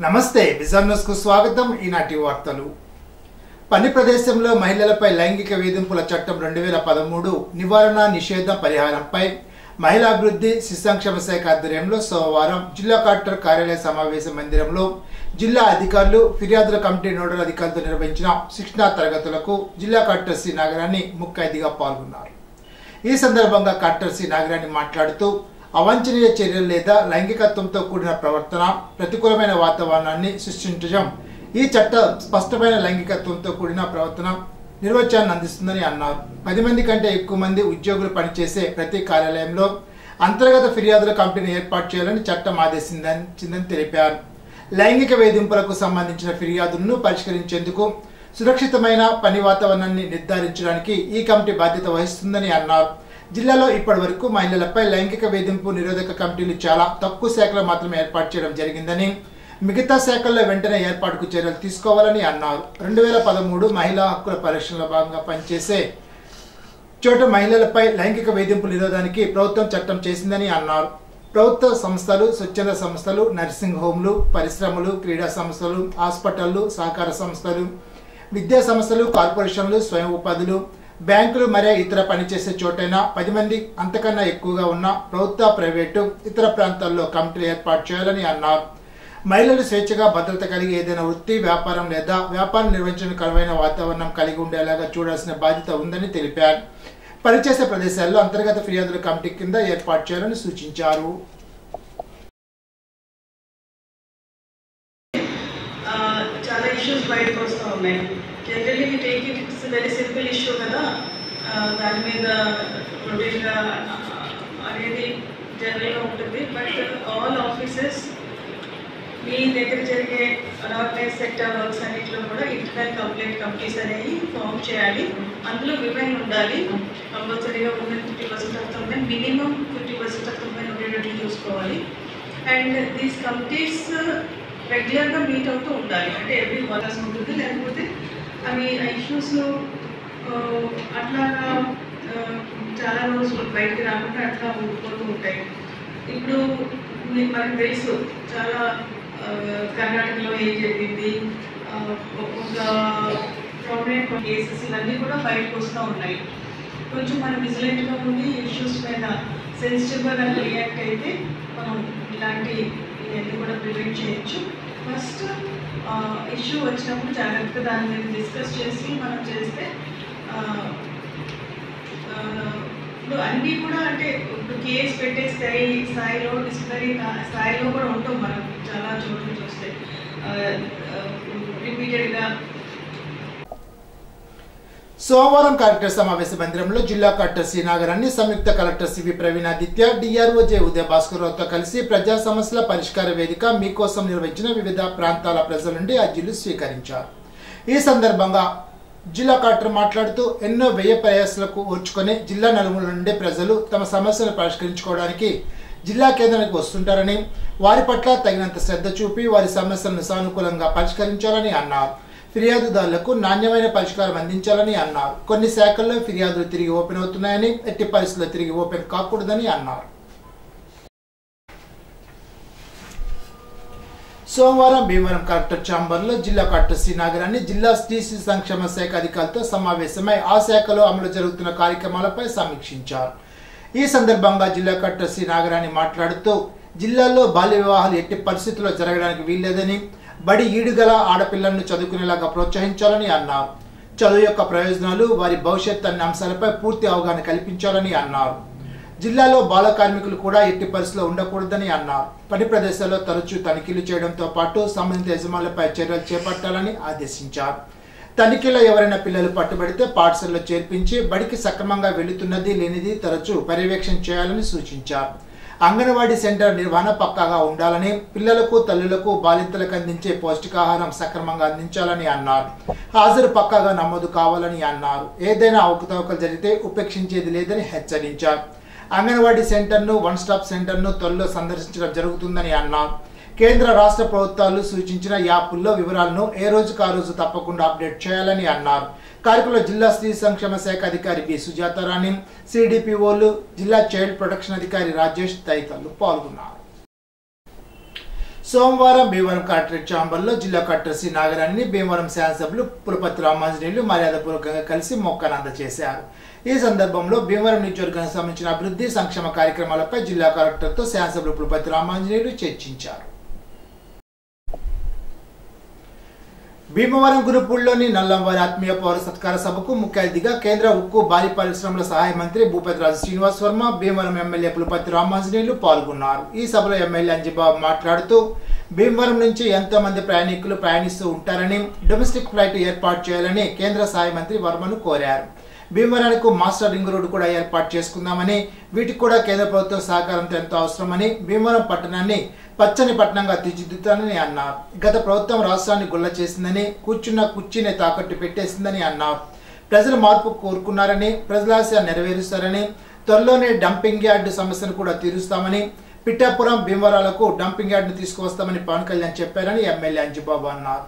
నమస్తే vision news కు స్వాగతం. ఈనాటి వార్తలు. పని ప్రదేశంలో మహిళలపై లైంగిక వేధింపుల చట్టం 2013 నివారణ నిషేధం పరిహారంపై మహిళా అభివృద్ధి శిశు సంక్షేమ శాఖ ఆధ్వర్యంలో సోమవారం జిల్లా కలెక్టర్ కార్యాలయ సమావేశ మందిరంలో జిల్లా అధికారులు ఫిర్యాదుల కమిటీ నోడల్ అధికారులతో నిర్వహించిన శిక్షణా తరగతులకు జిల్లా కలెక్టర్ సి నాగరాణి ముఖ్య అతిథిగా పాల్గొన్నారు. ఈ సందర్భంగా కలెక్టర్ సి నాగరాణి మాట్లాడుతూ అవాంఛనీయ చర్యలు లేదా లైంగికత్వంతో కూడిన ప్రవర్తన ప్రతికూలమైన వాతావరణాన్ని సృష్టించడం ఈ చట్టం స్పష్టమైన లైంగికత్వంతో కూడిన ప్రవర్తన నిర్వచనాన్ని అందిస్తుందని అన్నారు. 10 మంది కంటే ఎక్కువ మంది ఉద్యోగులు పనిచేసే ప్రతి కార్యాలయంలో అంతర్గత ఫిర్యాదుల కమిటీని ఏర్పాటు చేయాలని చట్టం ఆదేశించిందని తెలిపారు. లైంగిక వేధింపులకు సంబంధించిన ఫిర్యాదులను పరిష్కరించేందుకు సురక్షితమైన పని వాతావరణాన్ని నిర్ధారించడానికి ఈ కమిటీ బాధ్యత వహిస్తుందని అన్నారు. జిల్లాలో ఇప్పటి వరకు మహిళలపై లైంగిక వేధింపు నిరోధక కమిటీలు చాలా తక్కువ శాఖలు మాత్రమే ఏర్పాటు చేయడం జరిగిందని, మిగతా శాఖల్లో వెంటనే ఏర్పాటుకు చర్యలు తీసుకోవాలని అన్నారు. 2013 మహిళా హక్కుల పరిరక్షణలో భాగంగా పనిచేసే చోట మహిళలపై లైంగిక వేధింపు నిరోధానికి ప్రభుత్వం చట్టం చేసిందని అన్నారు. ప్రభుత్వ సంస్థలు, స్వచ్ఛంద సంస్థలు, నర్సింగ్ హోంలు, పరిశ్రమలు, క్రీడా సంస్థలు, హాస్పిటళ్లు, సహకార సంస్థలు, విద్యా సంస్థలు, కార్పొరేషన్లు, స్వయం ఉపాధులు, బ్యాంకులు మరియు ఇతర పనిచేసే చోటైనా 10 మంది అంతకన్నా ఎక్కువగా ఉన్న ప్రభుత్వ, ప్రైవేటు, ఇతర ప్రాంతాల్లో కమిటీలు ఏర్పాటు చేయాలని అన్నారు. మహిళలు స్వేచ్ఛగా భద్రత కలిగి ఏదైనా వృత్తి, వ్యాపారం లేదా వ్యాపారం నిర్వహించడానికి అనువైన వాతావరణం కలిగి ఉండేలాగా చూడాల్సిన బాధ్యత ఉందని తెలిపారు. పనిచేసే ప్రదేశాల్లో అంతర్గత ఫిర్యాదుల కమిటీ కింద ఏర్పాటు చేయాలని సూచించారు. చాలా ఇష్యూస్ బయటకు వస్తూ ఉన్నాయి. Generally we take it it's very simple issue కదా, దాని మీద ప్రొవిజన్ అనేది జనరల్గా ఉంటుంది. బట్ ఆల్ ఆఫీసెస్ మీ దగ్గర జరిగే అనార్గనైజ్ సెక్టర్ వర్క్స్ అన్నింటిలో కూడా ఇంటర్నల్ కంప్లైంట్ కమిటీస్ అనేవి ఫామ్ చేయాలి. అందులో విమెన్ ఉండాలి. కంపల్సరీగా women 50% of the women, minimum 50% of the women ఉండేటట్లు చూసుకోవాలి. అండ్ దీస్ కమిటీస్ రెగ్యులర్గా మీట్ అవుతూ ఉండాలి. అంటే ఎవ్రీ వర్కర్స్ ఉంటుంది, లేకపోతే అవి ఇష్యూస్ అట్లాగా చాలా రోజులు బయటకు రాకుండా అట్లా ఉండిపోతూ ఉంటాయి. ఇప్పుడు మనకు తెలుసు చాలా కర్ణాటకలో ఏం జరిగింది, ఒక ప్రామినెంట్ కేసెస్ ఇవన్నీ కూడా బయటకు వస్తూ ఉన్నాయి. కొంచెం మనం విజిలెంట్గా ఉండి ఇష్యూస్ మీద సెన్సిటివ్గా కనుక రియాక్ట్ అయితే మనం ఇలాంటి ఇవన్నీ కూడా ప్రివెంట్ చేయొచ్చు. ఫస్ట్ ఇష్యూ వచ్చినప్పుడు జాగ్రత్తగా దాని మీద డిస్కస్ చేసి మనం చేస్తే ఇప్పుడు అన్నీ కూడా అంటే ఇప్పుడు కేసు పెట్టే స్థాయిలో డిసిప్లినరీ స్థాయిలో కూడా ఉంటాం. మనం చాలా చోట్ల చూస్తే రిపీటెడ్గా. సోమవారం కలెక్టర్ సమావేశ మందిరంలో జిల్లా కలెక్టర్ సి నాగరాణి, సంయుక్త collector C V Praveenaditya, DRO J Udaya భాస్కర్రావుతో కలిసి ప్రజా సమస్యల పరిష్కార వేదిక మీకోసం నిర్వహించిన వివిధ ప్రాంతాల ప్రజల నుండి అర్జీలు స్వీకరించారు. ఈ సందర్భంగా జిల్లా కలెక్టర్ మాట్లాడుతూ ఎన్నో వ్యయ ప్రయాసాలకు ఓర్చుకొని జిల్లా నలుమూల నుండి ప్రజలు తమ సమస్యలను పరిష్కరించుకోవడానికి జిల్లా కేంద్రానికి వస్తుంటారని, వారి పట్ల తగినంత శ్రద్ధ చూపి వారి సమస్యలను సానుకూలంగా పరిష్కరించాలని అన్నారు. ఫిర్యాదుదారులకు నాణ్యమైన పరిష్కారం అందించాలని అన్నారు. కొన్ని శాఖల్లో ఫిర్యాదులు తిరిగి ఓపెన్ అవుతున్నాయని, ఎట్టి పరిస్థితుల్లో తిరిగి ఓపెన్ కాకూడదని అన్నారు. సోమవారం భీమవరం కలెక్టర్ ఛాంబర్లో జిల్లా కలెక్టర్ సి నాగరాణి జిల్లా శిశు సంక్షేమ శాఖ అధికారులతో సమావేశమై ఆ శాఖలో అమలు జరుగుతున్న కార్యక్రమాలపై సమీక్షించారు. ఈ సందర్భంగా జిల్లా కలెక్టర్ సి నాగరాణి మాట్లాడుతూ జిల్లాలో బాల్య వివాహాలు ఎట్టి పరిస్థితుల్లో జరగడానికి వీల్లేదని, బడి ఈడుగల ఆడపిల్లలను చదువుకునేలాగా ప్రోత్సహించాలని అన్నారు. చదువు యొక్క ప్రయోజనాలు, వారి భవిష్యత్ అనే అంశాలపై పూర్తి అవగాహన కల్పించాలని అన్నారు. జిల్లాలో బాల కార్మికులు కూడా ఎట్టి పరిస్థితుల్లో ఉండకూడదని అన్నారు. పని ప్రదేశాల్లో తరచూ తనిఖీలు చేయడంతో పాటు సంబంధిత యజమానులపై చర్యలు చేపట్టాలని ఆదేశించారు. తనిఖీలో ఎవరైనా పిల్లలు పట్టుబడితే పాఠశాలలో చేర్పించి బడికి సక్రమంగా వెళుతున్నది లేనిది తరచూ పర్యవేక్షణ చేయాలని సూచించారు. అంగన్వాడీ సెంటర్ నిర్వహణ పక్కాగా ఉండాలని, పిల్లలకు, తల్లులకు, బాలింతలకు అందించే పౌష్టికాహారం సక్రమంగా అందించాలని అన్నారు. హాజరు పక్కాగా నమోదు కావాలని అన్నారు. ఏదైనా అవకతవకలు జరిగితే ఉపేక్షించేది లేదని హెచ్చరించారు. అంగన్వాడీ సెంటర్ను, వన్ స్టాప్ సెంటర్ను త్వరలో సందర్శించడం జరుగుతుందని అన్నారు. కేంద్ర రాష్ట్ర ప్రభుత్వాలు సూచించిన యాప్ల్లో వివరాలను ఏ రోజుకు ఆ రోజు తప్పకుండా అప్డేట్ చేయాలని అన్నారు. కార్యక్రమంలో జిల్లా స్త్రీ సంక్షేమ శాఖ అధికారి బి సుజాతారాణి, సిడిపిఓలు, జిల్లా చైల్డ్ ప్రొటెక్షన్ అధికారి రాజేష్ తదితరులు పాల్గొన్నారు. సోమవారం భీమవరం కలెక్టరేట్ ఛాంబర్లో జిల్లా కలెక్టర్ సి నాగరాణిని భీమవరం శాసనసభ్యులు పులపతి రామాంజనేయులు మర్యాదపూర్వకంగా కలిసి మొక్కను అందజేశారు. ఈ సందర్భంలో భీమవరం నియోజకవర్గానికి సంబంధించిన అభివృద్ధి సంక్షేమ కార్యక్రమాలపై జిల్లా కలెక్టర్తో శాసనసభ్యులు పులపతి రామాంజనేయులు చర్చించారు. భీమవరం గురుపూడిలోని నల్లంవారి ఆత్మీయ పౌర సత్కార సభకు ముఖ్య అతిథిగా కేంద్ర ఉక్కు భారీ పరిశ్రమల సహాయ మంత్రి భూపతిరాజు శ్రీనివాస్ వర్మ, భీమవరం ఎమ్మెల్యే పులపతి రామాంజనేయులు పాల్గొన్నారు. ఈ సభలో ఎమ్మెల్యే అంజిబాబు మాట్లాడుతూ భీమవరం నుంచి ఎంతో మంది ప్రయాణికులు ప్రయాణిస్తూ ఉంటారని, డొమెస్టిక్ ఫ్లైట్ ఏర్పాటు చేయాలని కేంద్ర సహాయ మంత్రి వర్మను కోరారు. భీమవరానికి మాస్టర్ రింగ్ రోడ్డు కూడా ఏర్పాటు చేసుకుందామని, వీటికి కూడా కేంద్ర ప్రభుత్వం సహకారంతో ఎంతో అవసరమని, భీమవరం పట్టణాన్ని పచ్చని పట్టణంగా తీర్చిదిద్దుతానని అన్నారు. గత ప్రభుత్వం రాష్ట్రాన్ని గుల్ల చేసిందని, కూర్చున్న కుర్చీని తాకట్టు పెట్టేసిందని అన్నారు. ప్రజలు మార్పు కోరుకున్నారని, ప్రజల ఆశ నెరవేరుస్తారని, త్వరలోనే డంపింగ్ యార్డు సమస్యను కూడా తీరుస్తామని, పిఠాపురం భీమవరాలకు డంపింగ్ యార్డును తీసుకువస్తామని పవన్ కళ్యాణ్ చెప్పారని ఎమ్మెల్యే అంజిబాబు అన్నారు.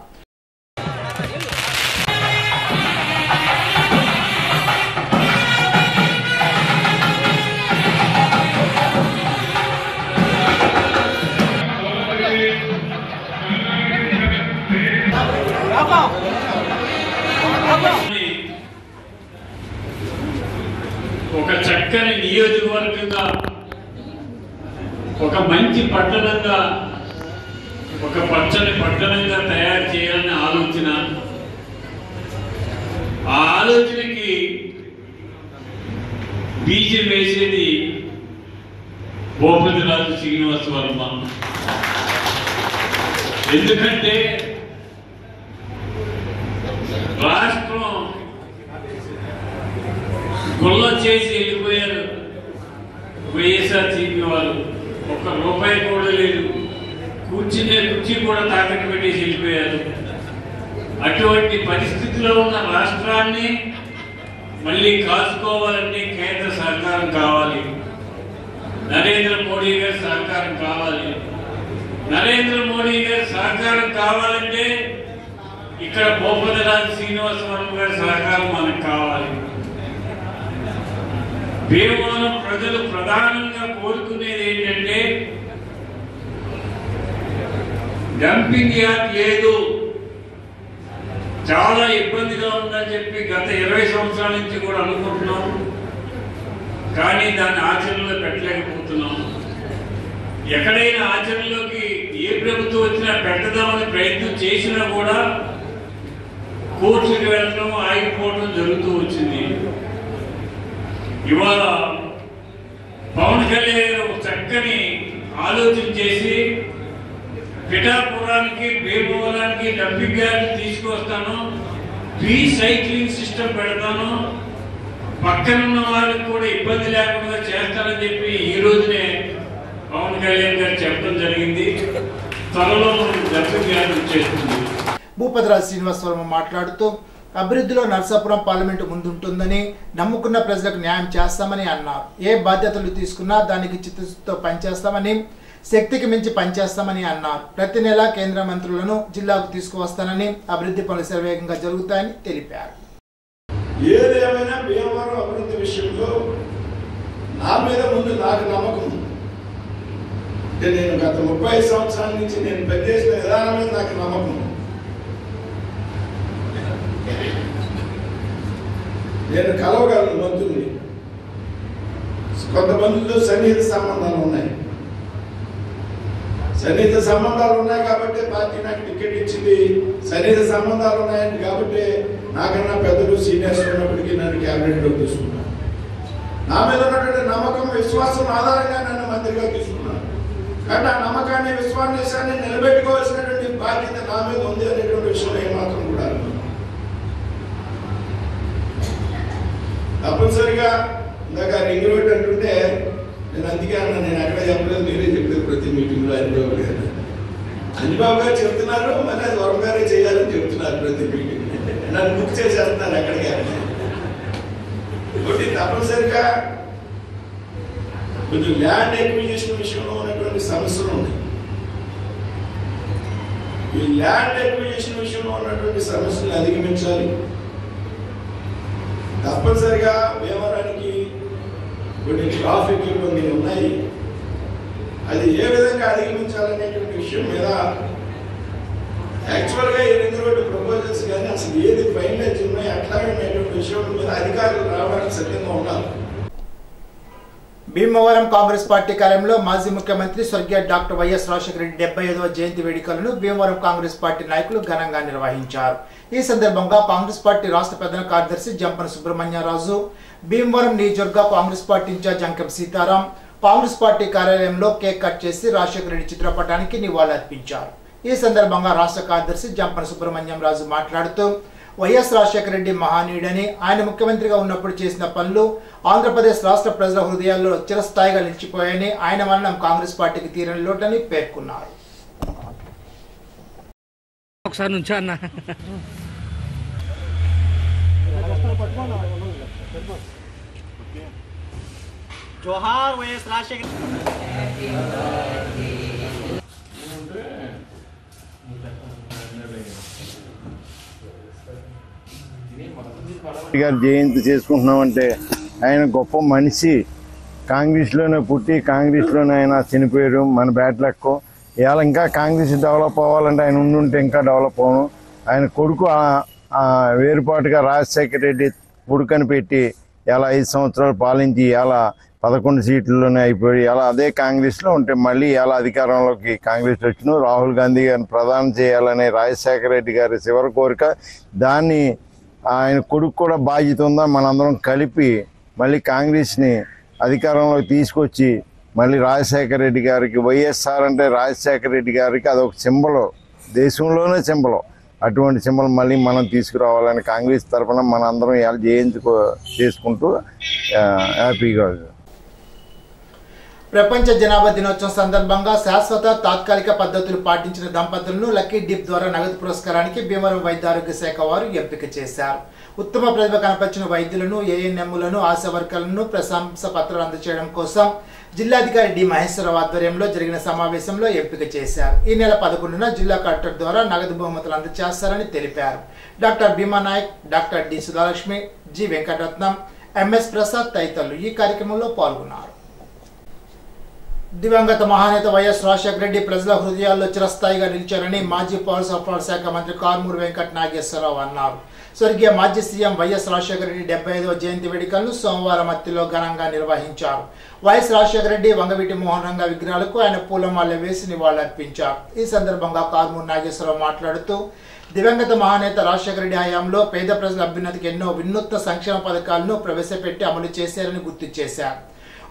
ఒక చక్కని నియోజకవర్గంగా, ఒక మంచి పట్టణంగా, ఒక పచ్చని పట్టణంగా తయారు చేయాలని ఆలోచన. ఆ ఆలోచనకి బీజం వేసేది భూపతిరాజు శ్రీనివాస్ వర్మ. ఎందుకంటే రాష్ట్రం గుల్ల చేసి వెళ్ళిపోయారు వైఎస్ఆర్సీపీ వాళ్ళు. ఒక్క రూపాయి కూడా లేదు, కూర్చునే కుర్చీ కూడా తాకట్టు పెట్టేసి వెళ్ళిపోయారు. అటువంటి పరిస్థితిలో ఉన్న రాష్ట్రాన్ని మళ్ళీ కాసుకోవాలంటే కేంద్ర సహకారం కావాలి, నరేంద్ర మోడీ గారి సహకారం కావాలి. నరేంద్ర మోడీ గారి సహకారం కావాలంటే ఇక్కడ భూపతిరాజు శ్రీనివాస వర్మ గారి సహకారం మనకు కావాలి. భీమవరం ప్రజలు ప్రధానంగా కోరుకునేది ఏంటంటే డంపింగ్ యార్డ్ లేదు, చాలా ఇబ్బందిగా ఉందని చెప్పి గత 20 సంవత్సరాల నుంచి కూడా అనుకుంటున్నాం. కానీ దాన్ని ఆచరణలో పెట్టలేకపోతున్నాం. ఎక్కడైనా ఆచరణలోకి ఏ ప్రభుత్వం వచ్చినా పెట్టదామని ప్రయత్నం చేసినా కూడా కోర్టుకి వెళ్ళడం, ఆగిపోవడం జరుగుతూ వచ్చింది. ఇవాళ పవన్ కళ్యాణ్ చక్కని ఆలోచన చేసి పిఠాపురానికి భీమవరానికి డంపింగ్ యార్డ్ తీసుకొస్తాను, రీసైక్లింగ్ సిస్టమ్ పెడతాను, పక్కనున్న వారికి కూడా ఇబ్బంది లేకుండా చేస్తానని చెప్పి ఈ రోజునే పవన్ కళ్యాణ్ గారు చెప్పడం జరిగింది. త్వరలో డంపింగ్ యార్డ్ చేస్తుంది. భూపతిరాజు శ్రీనివాస్ వర్మ మాట్లాడుతూ అభివృద్ధిలో నర్సాపురం పార్లమెంటు ముందుంటుందని, నమ్ముకున్న ప్రజలకు న్యాయం చేస్తామని అన్నారు. ఏ బాధ్యతలు తీసుకున్నా దానికి చిత్తశుద్ధితో పనిచేస్తామని, శక్తికి మించి పనిచేస్తామని అన్నారు. ప్రతి నెల కేంద్ర మంత్రులను జిల్లాకు తీసుకువస్తానని, అభివృద్ధి పనులు శరవేగంగా జరుగుతాయని తెలిపారు. ఏదేమైనా భీమవరం అభివృద్ధి విషయంలో నా మీద ముందు నాకు నమ్మకం. నేను గత 30 సంవత్సరాల నుంచి నేను పనిచేసిన విధానం మీద నాకు నమ్మకం. నేను కలవగలను మంత్రుల్ని. కొంతమందితో సన్నిహిత సంబంధాలు ఉన్నాయి. సన్నిహిత సంబంధాలు ఉన్నాయి కాబట్టి పార్టీ నాకు టికెట్ ఇచ్చింది. సన్నిహిత సంబంధాలు ఉన్నాయని కాబట్టి నాకన్నా పెద్దలు సీనియర్స్ ఉన్నప్పటికీ నన్ను క్యాబినెట్లో తీసుకున్నాను. నా మీద ఉన్నటువంటి నమ్మకం, విశ్వాసం ఆధారంగా నన్ను మంత్రిగా తీసుకున్నాను. కానీ ఆ నమ్మకాన్ని, విశ్వాసాన్ని నిలబెట్టుకోవాల్సినటువంటి బాధ్యత నా మీద ఉంది అనేటువంటి విషయం ఏమాత్రం కూడా తప్పనిసరిగా ఇందాక రింగ్ రోడ్ అంటుంటే నేను అందుకే అన్నా, నేను ఎక్కడ చెప్పలేదు, మీరే చెప్పలేదు ప్రతి మీటింగ్లో. అంజిబాబు గారు అంజిబాబు గారు చెప్తున్నారు, మళ్ళీ అది వర్మ గారే చేయాలని చెప్తున్నారు ప్రతి మీటింగ్. నన్ను బుక్ చేసేస్తున్నారు ఎక్కడికి. ఒకటి తప్పనిసరిగా కొంచెం ల్యాండ్ ఎక్విజిషన్ విషయంలో ఉన్నటువంటి సమస్యలు ఉన్నాయి. ఈ ల్యాండ్ ఎక్విజిషన్ విషయంలో ఉన్నటువంటి సమస్యలు అధిగమించాలి. తప్పనిసరిగా భీమవరానికి కొన్ని ట్రాఫిక్ ఇబ్బందులు ఉన్నాయి. అది ఏ విధంగా అధిగమించాలనేటువంటి విషయం మీద యాక్చువల్గా ఈ 2 రోడ్డు ప్రపోజల్స్ కానీ అసలు ఏది ఫైనలైజ్ ఉన్నాయి అట్లాగే అనేటువంటి విషయం మీద అధికారులు రావడానికి సిద్ధంగా ఉన్నారు. భీమవరం కాంగ్రెస్ పార్టీ కార్యాలయంలో మాజీ ముఖ్యమంత్రి స్వర్గీయ డాక్టర్ వైఎస్ రాజశేఖర రెడ్డి 75వ జయంతి వేడుకలను భీమవరం కాంగ్రెస్ పార్టీ నాయకులు ఘనంగా నిర్వహించారు. ఈ సందర్భంగా కాంగ్రెస్ పార్టీ రాష్ట్ర ప్రధాన కార్యదర్శి జంపన సుబ్రహ్మణ్యరాజు, భీమవరం నియోజకవర్గ Congress party incharge అంకెం Sitaram Congress party కార్యాలయంలో కేక్ కట్ చేసి రాజశేఖర రెడ్డి చిత్రపటానికి నివాళులర్పించారు. ఈ సందర్భంగా రాష్ట్ర కార్యదర్శి జంపన సుబ్రహ్మణ్యం రాజు మాట్లాడుతూ వైఎస్ రాజశేఖర రెడ్డి మహానీయుడని, ఆయన ముఖ్యమంత్రిగా ఉన్నప్పుడు చేసిన పనులు ఆంధ్రప్రదేశ్ రాష్ట్ర ప్రజల హృదయాల్లో చిరస్థాయిగా నిలిచిపోయాయని, ఆయన మరణం కాంగ్రెస్ పార్టీకి తీరని లోటని పేర్కొన్నారు. జోహార్ వైఎస్ రాజశేఖర గారు జయంతి చేసుకుంటున్నామంటే ఆయన గొప్ప మనిషి. కాంగ్రెస్లోనే పుట్టి కాంగ్రెస్లోనే ఆయన చనిపోయారు. మన బ్యాట్లెక్కు ఇవాళ ఇంకా కాంగ్రెస్ డెవలప్ అవ్వాలంటే ఆయన ఉండుంటే ఇంకా డెవలప్ అవ్వను. ఆయన కొడుకు వేరుపాటుగా రాజశేఖర రెడ్డి కొడుకని పెట్టి ఇలా 5 సంవత్సరాలు పాలించి ఇలా 11 సీట్లలోనే అయిపోయి ఇలా అదే కాంగ్రెస్లో ఉంటే మళ్ళీ ఇలా అధికారంలోకి కాంగ్రెస్ వచ్చిన రాహుల్ గాంధీ గారిని ప్రధానం చేయాలనే రాజశేఖర రెడ్డి గారి చివరి కోరిక. దాన్ని ఆయన కొడుకు కూడా బాధ్యత ఉందా, మనందరం కలిపి మళ్ళీ కాంగ్రెస్ని అధికారంలోకి తీసుకొచ్చి మళ్ళీ రాజశేఖర రెడ్డి గారికి, వైఎస్ఆర్ అంటే రాజశేఖర రెడ్డి గారికి అదొక సింబల్, దేశంలోనే సింబల్. అటువంటి సింబల్ మళ్ళీ మనం తీసుకురావాలని కాంగ్రెస్ తరఫున మనందరం ఇలా జయంతి చేసుకుంటూ హ్యాపీగా. ప్రపంచ జనాభా దినోత్సవం సందర్భంగా శాశ్వత తాత్కాలిక పద్ధతులు పాటించిన దంపతులను లక్కీ డిప్ ద్వారా నగదు పురస్కారానికి భీమవరం వైద్య ఆరోగ్య శాఖ వారు ఎంపిక చేశారు. ఉత్తమ ప్రతిభ కనపరిచిన వైద్యులను, ఏఎన్ఎంలను, ఆశా వర్కర్లను ప్రశంస పత్రాలు అందజేయడం కోసం జిల్లాధికారి డి మహేశ్వరరావు ఆధ్వర్యంలో జరిగిన సమావేశంలో ఎంపిక చేశారు. ఈ నెల 11న జిల్లా కలెక్టర్ ద్వారా నగదు బహుమతులు అందజేస్తారని తెలిపారు. Doctor Bhima Naik, doctor D Sudhalakshmi, G Venkataratnam, M S Prasad తదితరులు ఈ కార్యక్రమంలో పాల్గొన్నారు. దివంగత మహానేత వైఎస్ రాజశేఖర రెడ్డి ప్రజల హృదయాల్లో చిరస్థాయిగా నిలిచారని మాజీ పౌర సరఫరాల శాఖ మంత్రి కారుమూరి వెంకట నాగేశ్వరరావు అన్నారు. స్వర్గీయ మాజీ సీఎం వైఎస్ రాజశేఖర రెడ్డి 75వ జయంతి వేడుకలను సోమవారం మత్తిలో ఘనంగా నిర్వహించారు. వైఎస్ రాజశేఖర రెడ్డి, వంగవీటి మోహన్ రంగ విగ్రహాలకు ఆయన పూలమాల వేసి నివాళులర్పించారు. ఈ సందర్భంగా కారుమూరి నాగేశ్వరరావు మాట్లాడుతూ దివంగత మహానేత రాజశేఖర రెడ్డి హయాంలో పేద ప్రజల అభ్యున్నతికి ఎన్నో వినూత్న సంక్షేమ పథకాలను ప్రవేశపెట్టి అమలు చేశారని గుర్తు చేశారు.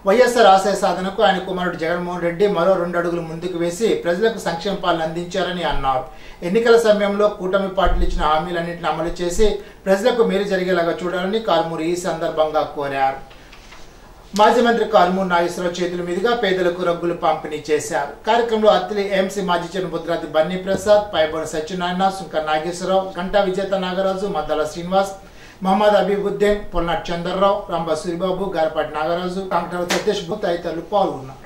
వైఎస్ఆర్ ఆశయ సాధనకు ఆయన కుమారుడు జగన్మోహన్ రెడ్డి మరో 2 అడుగులు ముందుకు వేసి ప్రజలకు సంక్షేమ పాలన అందించారని అన్నారు. ఎన్నికల సమయంలో కూటమి పార్టీలు ఇచ్చిన హామీలన్నింటిని అమలు చేసి ప్రజలకు మేలు జరిగేలాగా చూడాలని కారుమూరి ఈ సందర్భంగా కోరారు. మాజీ మంత్రి కారుమూరి నాగేశ్వరరావు చేతుల మీదుగా పేదలకు రగ్గులు పంపిణీ చేశారు. కార్యక్రమంలో అత్తిలి ఏఎంసీ మాజీ చైర్మన్ బుద్రాది బన్నీ ప్రసాద్, పైబోన సత్యనారాయణ, సుంకర్ నాగేశ్వరరావు, గంటా విజేత నాగరాజు, మద్దాల శ్రీనివాస్, మహమ్మద్ అబీబుద్దీన్, పొల్నాటి చంద్రరావు, రంభ సూరిబాబు, గారపాటి నాగరాజు, కాంటాల సతీష్ తదితరులు పాల్గొన్నారు.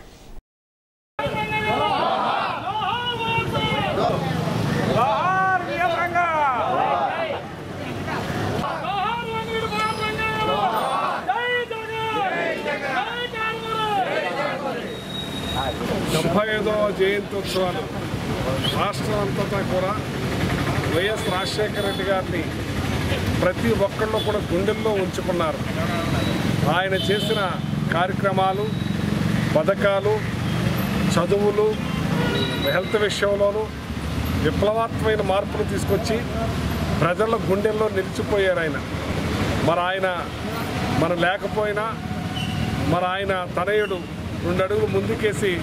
జయంత్యోత్సవాలు రాష్ట్రం అంతటా కూడా వైఎస్ రాజశేఖర రెడ్డి గారిని ప్రతి ఒక్కళ్ళు కూడా గుండెల్లో ఉంచుకున్నారు. ఆయన చేసిన కార్యక్రమాలు, పథకాలు, చదువులు, హెల్త్ విషయంలోనూ విప్లవాత్మకమైన మార్పులు తీసుకొచ్చి ప్రజల గుండెల్లో నిలిచిపోయారు ఆయన. మన లేకపోయినా ఆయన తనయుడు 2 అడుగులు ముందుకేసి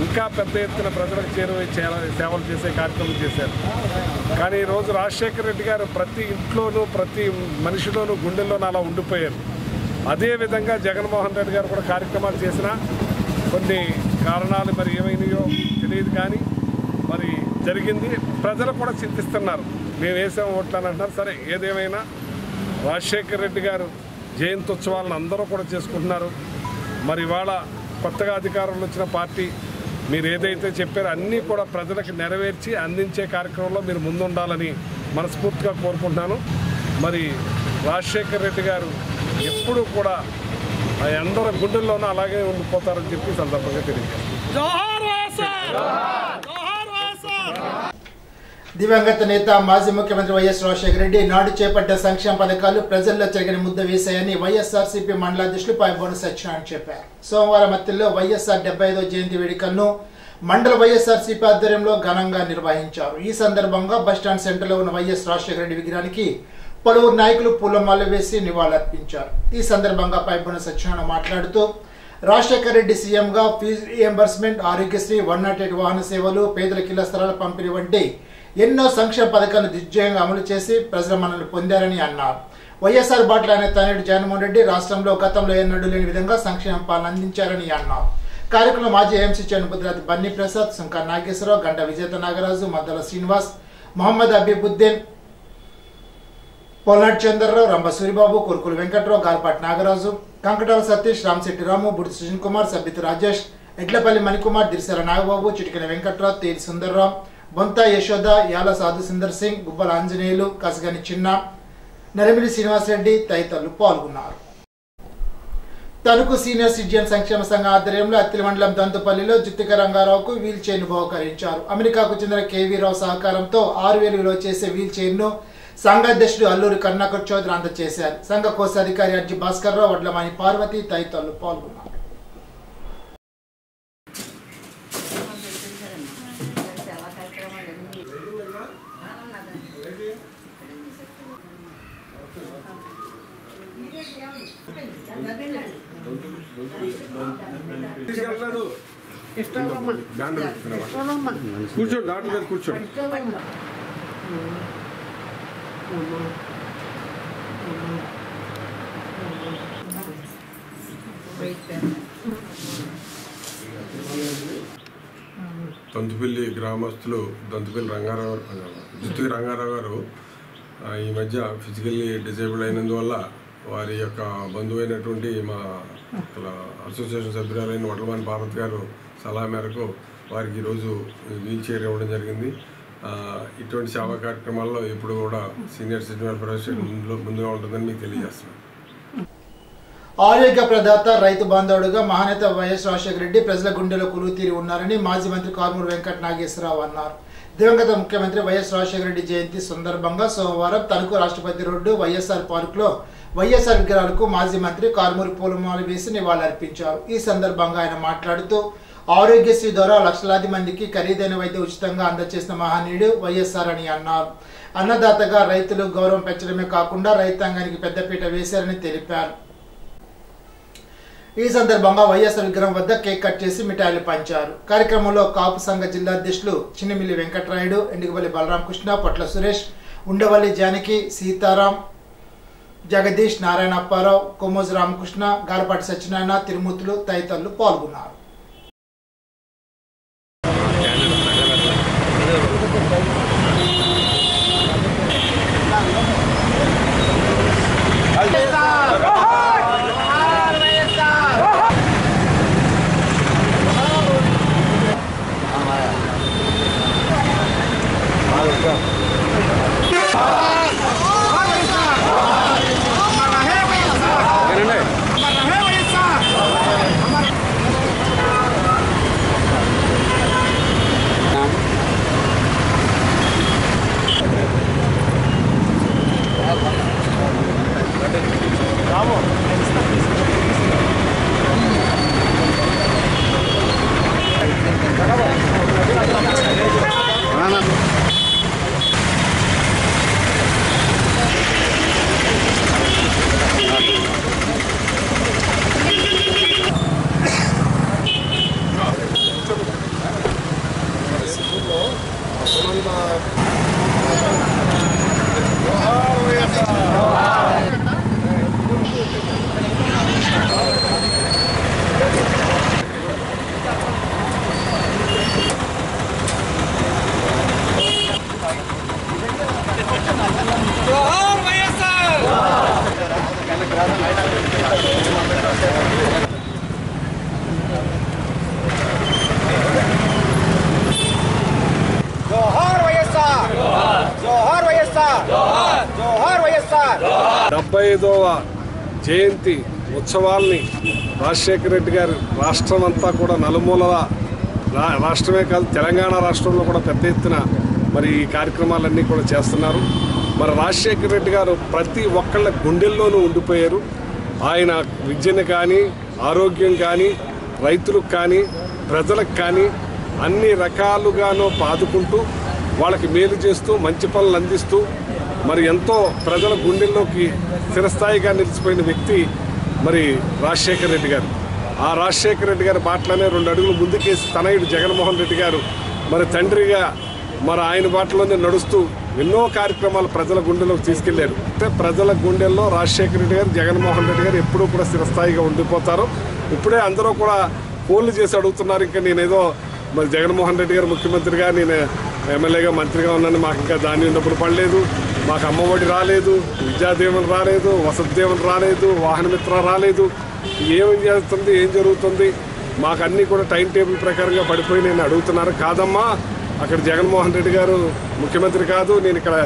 ఇంకా పెద్ద ఎత్తున ప్రజలకు చేరువై సేవలు చేసే కార్యక్రమం చేశారు. కానీ ఈరోజు రాజశేఖర రెడ్డి గారు ప్రతి ఇంట్లోనూ ప్రతి మనిషిలోనూ గుండెల్లోనూ అలా ఉండిపోయారు. అదేవిధంగా జగన్మోహన్ రెడ్డి గారు కూడా కార్యక్రమాలు చేసిన కొన్ని కారణాలు మరి ఏమైనాయో తెలియదు, కానీ మరి జరిగింది. ప్రజలు కూడా చింతిస్తున్నారు, మేము వేసాం ఓట్లు అని అంటున్నారు. సరే, ఏదేమైనా రాజశేఖర రెడ్డి గారు జయంత్యోత్సవాలను అందరూ కూడా చేసుకుంటున్నారు. మరి ఇవాళ కొత్తగా అధికారంలో వచ్చిన పార్టీ మీరు ఏదైతే చెప్పారో అన్నీ కూడా ప్రజలకు నెరవేర్చి అందించే కార్యక్రమంలో మీరు ముందుండాలని మనస్ఫూర్తిగా కోరుకుంటున్నాను. మరి రాజశేఖర రెడ్డి గారు ఎప్పుడూ కూడా అందరి గుండెల్లోనూ అలాగే ఉండిపోతారని చెప్పి సందర్భంగా తెలియజేస్తాను. దివంగత నేత మాజీ ముఖ్యమంత్రి వైఎస్ రాజశేఖర రెడ్డి నాడు చేపట్ట సంక్షేమ పథకాలు ప్రజల్లో చెరగని ముద్ద వేశాయని వైఎస్ఆర్సీపీ మండలాధ్యక్షులు పాయబోని సత్యనారాయణ చెప్పారు. సోమవారం మత్తిలో వైఎస్ఆర్ 75వ జయంతి వేడుకలను మండల వైఎస్ఆర్సీపీ ఆధ్వర్యంలో ఘనంగా నిర్వహించారు. ఈ సందర్భంగా బస్టాండ్ సెంటర్లో ఉన్న వైఎస్ రాజశేఖర రెడ్డి విగ్రహానికి పలువురు నాయకులు పూలమాల వేసి నివాళులర్పించారు. ఈ సందర్భంగా పాయబోని సత్యనారాయణ మాట్లాడుతూ రాజశేఖర రెడ్డి సీఎంగా ఫీజు రియంబర్స్మెంట్, ఆరోగ్యశ్రీ, 108 వాహన సేవలు, పేదలకు ఇళ్ల స్థలాల పంపిణీ వంటి ఎన్నో సంక్షేమ పథకాలను దిగ్విజయంగా అమలు చేసి ప్రజల మన్ననలు పొందారని అన్నారు. వైఎస్ఆర్ బాటల అనే తనయుడు జగన్మోహన్ రెడ్డి రాష్ట్రంలో గతంలో ఎన్నడూ లేని విధంగా సంక్షేమ పాలన అందించారని అన్నారు. కార్యక్రమంలో మాజీ ఎంసీ చెన్నుపుద్రాతి బన్నీ ప్రసాద్, సుంకా నాగేశ్వరరావు, గంట విజేత నాగరాజు, మద్దల శ్రీనివాస్, మొహమ్మద్ అబీబుద్దీన్, పొల్నాటి చంద్రరావు, రంభ సూరిబాబు, కురుకులు వెంకట్రావు, గార్పాటి నాగరాజు, కంకటాల సతీష్, రామశెట్టి రాము, బుడి సుజన్ కుమార్, సబ్బితి రాజేష్, ఎడ్లపల్లి మణికుమార్, దిరిసెల నాగబాబు, చిటికెన వెంకట్రావు, తేలి సుందర్రావు, బొంత యశోద, యాల సాధు సుందర్ సింగ్, గుబ్బల ఆంజనేయులు, కసగని చిన్న, నరమిలి శ్రీనివాసరెడ్డి తదితరులు పాల్గొన్నారు. తణుకు సీనియర్ సిటిజన్ సంక్షేమ సంఘ ఆధ్వర్యంలో అత్తిలి మండలం దంతుపల్లిలో జుత్తిక రంగారావుకు వీల్ చైర్ను బహుకరించారు. అమెరికాకు చెందిన కేవీ రావు సహకారంతో 6,000 విలువ చేసే వీల్ చైర్ను సంఘ అధ్యక్షుడు అల్లూరి కరుణాకర్ చౌదరి అందజేశారు. సంఘ కోశాధికారి అర్జీ భాస్కర్ రావు, వడ్లమాని పార్వతి తదితరులు పాల్గొన్నారు. కూర్చోండి, డాక్టర్ గారు కూర్చోండి. దంతుపల్లి గ్రామస్తులు దంతుపల్లి జుత్తిక రంగారావు గారు ఈ మధ్య ఫిజికల్లీ డిజేబుల్ అయినందువల్ల వారి యొక్క బంధువైనటువంటి మా అసోసియేషన్ సభ్యురాలైన వడ్లమాని పార్వతి గారు సలహా మేరకు వారికి ఈరోజు వీల్ చైర్ ఇవ్వడం జరిగింది. ఇటువంటి సేవా కార్యక్రమాల్లో ఇప్పుడు కూడా సీనియర్ సిటిజన్ వెల్ఫేర్ అసోసియేషన్ ముందుగా ఉంటుందని మీకు తెలియజేస్తున్నాను. ఆరోగ్య ప్రదాత, రైతు బాంధవుడుగా మహానేత వైఎస్ రాజశేఖర రెడ్డి ప్రజల గుండెలో కొలువు తీరి ఉన్నారని మాజీ మంత్రి కారుమూరి వెంకట నాగేశ్వరరావు అన్నారు. దివంగత ముఖ్యమంత్రి వైఎస్ రాజశేఖర రెడ్డి జయంతి సందర్భంగా సోమవారం తణుకు రాష్ట్రపతి రోడ్డు వైఎస్ఆర్ పార్కులో వైఎస్ఆర్ విగ్రహాలకు మాజీ మంత్రి కారుమూరి పూలమాల వేసి నివాళులర్పించారు. ఈ సందర్భంగా ఆయన మాట్లాడుతూ ఆరోగ్యశ్రీ ద్వారా లక్షలాది మందికి ఖరీదైన వైద్య ఉచితంగా అందజేసిన మహనీయుడు వైఎస్ఆర్ అని అన్నారు. అన్నదాతగా రైతులు గౌరవం పెంచడమే కాకుండా రైతాంగానికి పెద్దపీట వేశారని తెలిపారు. ఈ సందర్భంగా వైఎస్ఆర్ విగ్రహం వద్ద కేక్ కట్ చేసి మిఠాయిలు పంచారు. కార్యక్రమంలో కాపు సంఘ జిల్లా అధ్యక్షులు చిన్నమిల్లి వెంకటరాయుడు, ఎండిగవల్లి బలరామకృష్ణ, పొట్ల సురేష్, ఉండవల్లి జానకి, సీతారాం, జగదీష్, నారాయణ అప్పారావు, కొమ్మోజు రామకృష్ణ, గారపాటి సత్యనారాయణ, తిరుమూర్తులు తదితరులు పాల్గొన్నారు. డెబ్బై జయంతి ఉత్సవాల్ని రాజశేఖర రెడ్డి గారు రాష్ట్రం అంతా కూడా నలుమూలలా రాష్ట్రమే కాదు తెలంగాణ రాష్ట్రంలో కూడా పెద్ద ఎత్తున మరి ఈ కార్యక్రమాలన్నీ కూడా చేస్తున్నారు. మరి రాజశేఖర రెడ్డి గారు ప్రతి ఒక్కళ్ళ గుండెల్లోనూ ఉండిపోయారు. ఆయన విద్యను కానీ, ఆరోగ్యం కానీ, రైతులకు కానీ, ప్రజలకు కానీ అన్ని రకాలుగానూ పాదుకుంటూ వాళ్ళకి మేలు చేస్తూ మంచి పనులు అందిస్తూ మరి ఎంతో ప్రజల గుండెల్లోకి స్థిరస్థాయిగా నిలిచిపోయిన వ్యక్తి మరి రాజశేఖర రెడ్డి గారు. ఆ రాజశేఖర రెడ్డి గారి బాటలోనే 2 అడుగులు ముందుకేసి తనయుడు జగన్మోహన్ రెడ్డి గారు మరి తండ్రిగా మరి ఆయన బాటలోనే నడుస్తూ ఎన్నో కార్యక్రమాలు ప్రజల గుండెల్లోకి తీసుకెళ్లారు. అంటే ప్రజల గుండెల్లో రాజశేఖర రెడ్డి గారు, జగన్మోహన్ రెడ్డి గారు ఎప్పుడూ కూడా స్థిరస్థాయిగా ఉండిపోతారు. ఇప్పుడే అందరూ కూడా ఫోన్లు చేసి అడుగుతున్నారు, ఇంకా నేనేదో మరి జగన్మోహన్ రెడ్డి గారు ముఖ్యమంత్రిగా, నేను ఎమ్మెల్యేగా, మంత్రిగా ఉన్నాను, మాకు ఇంకా ధాన్యం డబ్బులు పడలేదు, మాకు అమ్మఒడి రాలేదు, విద్యాదీవెన రాలేదు, వసతి దీవెన రాలేదు, వాహనమిత్ర రాలేదు, ఏం చేస్తుంది, ఏం జరుగుతుంది, మాకు అన్నీ కూడా టైం టేబుల్ ప్రకారంగా పడిపోయి నేను అడుగుతున్నారు. కాదమ్మా, అక్కడ జగన్మోహన్ రెడ్డి గారు ముఖ్యమంత్రి కాదు, నేను ఇక్కడ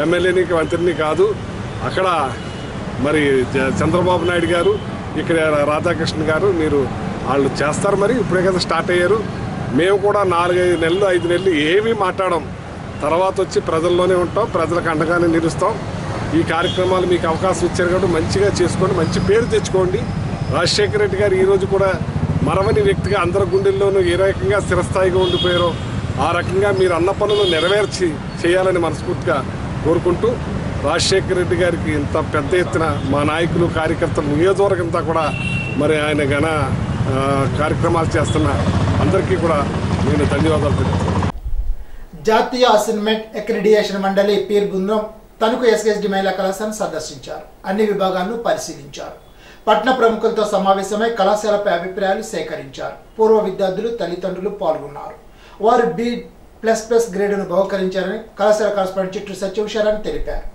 ఎమ్మెల్యేని మంత్రిని కాదు, అక్కడ మరి చంద్రబాబు నాయుడు గారు, ఇక్కడ రాధాకృష్ణ గారు, మీరు వాళ్ళు చేస్తారు. మరి ఇప్పుడే కదా స్టార్ట్ అయ్యారు. మేము కూడా 4-5 నెలలు 5 నెలలు ఏమీ మాట్లాడాం. తర్వాత వచ్చి ప్రజల్లోనే ఉంటాం, ప్రజలకు అండగానే నిలుస్తాం. ఈ కార్యక్రమాలు మీకు అవకాశం ఇచ్చారు కాబట్టి మంచిగా చేసుకోండి, మంచి పేరు తెచ్చుకోండి. రాజశేఖర రెడ్డి గారు ఈరోజు కూడా మరవని వ్యక్తిగా అందరి గుండెల్లోనూ ఏ రకంగా స్థిరస్థాయిగా ఉండిపోయారో ఆ రకంగా మీరు అన్న పనులు నెరవేర్చి చేయాలని మనస్ఫూర్తిగా కోరుకుంటూ, రాజశేఖర రెడ్డి గారికి ఇంత పెద్ద ఎత్తున మా నాయకులు, కార్యకర్తలు, నియోజకవర్గం అంతా కూడా మరి ఆయన ఘన కార్యక్రమాలు చేస్తున్న అందరికీ కూడా నేను ధన్యవాదాలు తెలుపుతున్నాను. జాతీయ అసైన్మెంట్ అక్రిడియేషన్ మండలి పీర్ బృందం తణుకు ఎస్ఎస్డి మహిళా కళాశాలను సందర్శించారు. అన్ని విభాగాలను పరిశీలించారు. పట్టణ ప్రముఖులతో సమావేశమై కళాశాలపై అభిప్రాయాలు సేకరించారు. పూర్వ విద్యార్థులు, తల్లిదండ్రులు పాల్గొన్నారు. వారు B++ గ్రేడును బహుకరించారని కళాశాల కరస్పాండెంట్ చిట్టు సత్యవిషయాలని తెలిపారు.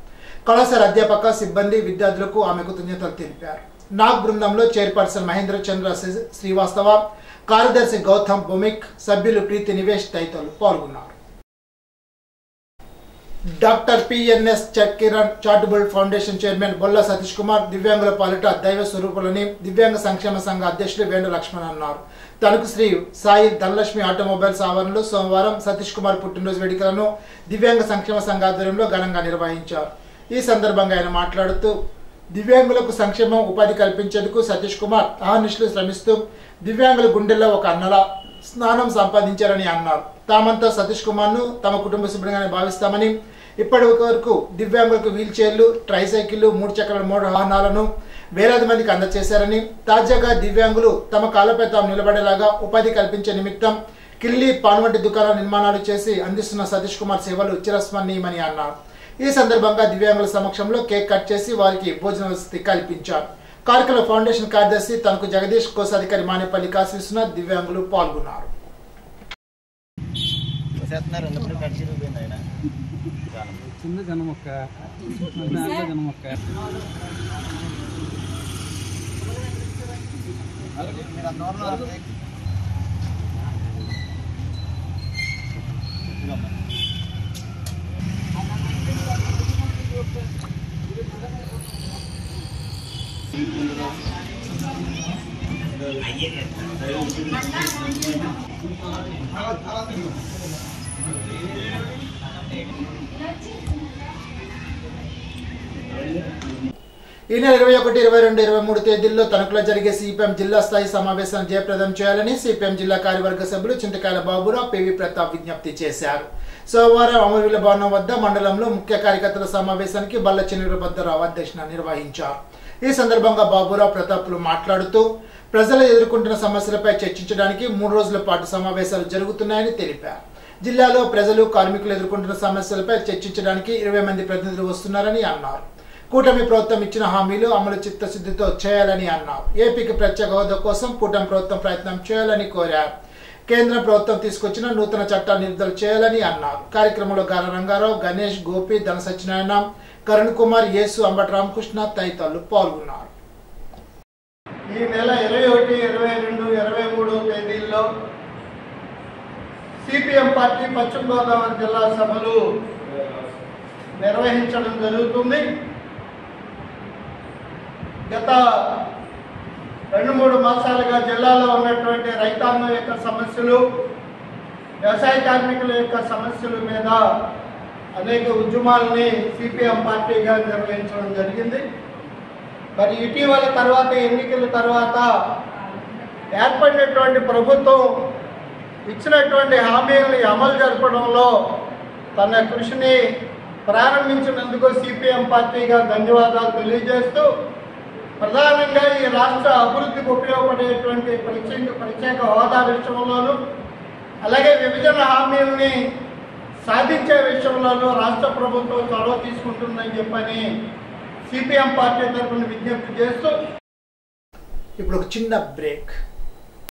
కళాశాల అధ్యాపక, సిబ్బంది, విద్యార్థులకు ఆమె కృతజ్ఞతలు తెలిపారు. నాగ్ బృందంలో చైర్పర్సన్ మహేంద్ర చంద్ర శ్రీవాస్తవ, కార్యదర్శి గౌతమ్ భౌమిక్, సభ్యులు ప్రీతి నివేష్ తదితరులు పాల్గొన్నారు. Doctor PNS Kiran charitable foundation chairman Bolla Satish Kumar దివ్యాంగుల పాలిట దైవ స్వరూపులని దివ్యాంగ సంక్షేమ సంఘ అధ్యక్షులు వేణు లక్ష్మణ్ అన్నారు. తణుకు శ్రీ సాయి ధనలక్ష్మి ఆటోమొబైల్స్ ఆవరణలో సోమవారం సతీష్ కుమార్ పుట్టినరోజు వేడుకలను దివ్యాంగ సంక్షేమ సంఘ ఆధ్వర్యంలో ఘనంగా నిర్వహించారు. ఈ సందర్భంగా ఆయన మాట్లాడుతూ దివ్యాంగులకు సంక్షేమం, ఉపాధి కల్పించేందుకు సతీష్ కుమార్ అహర్నిశలు శ్రమిస్తూ దివ్యాంగుల గుండెల్లో ఒక అన్నలా స్నానం సంపాదించారని అన్నారు. తామంతా సతీష్ కుమార్ను తమ కుటుంబ సభ్యుడిగానే భావిస్తామని, ఇప్పటి వరకు దివ్యాంగులకు వీల్ చైర్లు, ట్రైసైకిళ్లు, 3 చక్రాల మోటార్ వాహనాలను వేలాది మందికి అందజేశారని, తాజాగా దివ్యాంగులు తమ కాళ్ళపై తాము నిలబడేలాగా ఉపాధి కల్పించే నిమిత్తం కిల్లి, పాన్ వంటి దుకాణాల నిర్మాణాలు చేసి అందిస్తున్న సతీష్ కుమార్ సేవలు చిరస్మరణీయమని అన్నారు. ఈ సందర్భంగా దివ్యాంగుల సమక్షంలో కేక్ కట్ చేసి వారికి భోజన వసతి కల్పించారు. కార్యక్రమ ఫౌండేషన్ కార్యదర్శి తణుకు జగదీష్, కోశాధికారి మానేపల్లి కాశీ విశ్వనాథ్ దివ్యాంగులు పాల్గొన్నారు. చిన్న జనమొక్క జనమొక్క ఈ నెల 21, 22, 23 తేదీల్లో తణుకులో జరిగే సిపిఎం జిల్లా స్థాయి సమావేశాన్ని జయప్రదం చేయాలని సిపిఎం జిల్లా కార్యవర్గ సభ్యులు చింతకాయల బాబురావు, పివి ప్రతాప్ విజ్ఞప్తి చేశారు. సోమవారం అమరవీల భవనం వద్ద మండలంలో ముఖ్య కార్యకర్తల సమావేశానికి బల్ల చిన్నీరభద్రరావు అధ్యక్షత నిర్వహించారు. ఈ సందర్భంగా బాబురావు, ప్రతాప్లు మాట్లాడుతూ ప్రజలు ఎదుర్కొంటున్న సమస్యలపై చర్చించడానికి 3 రోజుల పాటు సమావేశాలు జరుగుతున్నాయని తెలిపారు. జిల్లాలో ప్రజలు, కార్మికులు ఎదుర్కొంటున్న సమస్యలపై చర్చించడానికి 20 మంది ప్రతినిధులు వస్తున్నారని అన్నారు. కూటమి ప్రభుత్వం ఇచ్చిన హామీలు అమలు చిత్తశుద్ధితో చేయాలని అన్నారు. ఏపీకి ప్రత్యేక హోదా కోసం కూటమి ప్రభుత్వం ప్రయత్నం చేయాలని కోరారు. కేంద్ర ప్రభుత్వం తీసుకొచ్చిన నూతన చట్టాన్ని విడుదల చేయాలని అన్నారు. కార్యక్రమంలో గార రంగారావు, గణేష్, గోపి, ధన సత్యనారాయణ, కరుణ్ కుమార్, యేసు, అంబటి రామకృష్ణ తదితరులు పాల్గొన్నారు. ఈ నెల 21, 22, 23 తేదీల్లో సిపిఎం పార్టీ పశ్చిమ గోదావరి జిల్లా సభలు నిర్వహించడం జరుగుతుంది. గత 2-3 మాసాలుగా జిల్లాలో ఉన్నటువంటి రైతాంగం యొక్క సమస్యలు, వ్యవసాయ కార్మికుల యొక్క సమస్యల మీద అనేక ఉద్యమాలని సిపిఎం పార్టీగా నిర్వహించడం జరిగింది. మరి ఇటీవల తర్వాత ఎన్నికల తర్వాత ఏర్పడినటువంటి ప్రభుత్వం ఇచ్చినటువంటి హామీలను అమలు జరపడంలో తన కృషిని ప్రారంభించినందుకు సిపిఎం పార్టీగా ధన్యవాదాలు తెలియజేస్తూ ప్రధానంగా ఈ రాష్ట్ర అభివృద్ధికి ఉపయోగపడేటువంటి ప్రత్యేక హోదా విషయంలోనూ అలాగే విభజన హామీలని సాధించే విషయంలోనూ రాష్ట్ర ప్రభుత్వం చొరవ తీసుకుంటుందని చెప్పని సిపిఎం పార్టీ తరఫున విజ్ఞప్తి చేస్తూ ఇప్పుడు ఒక చిన్న బ్రేక్.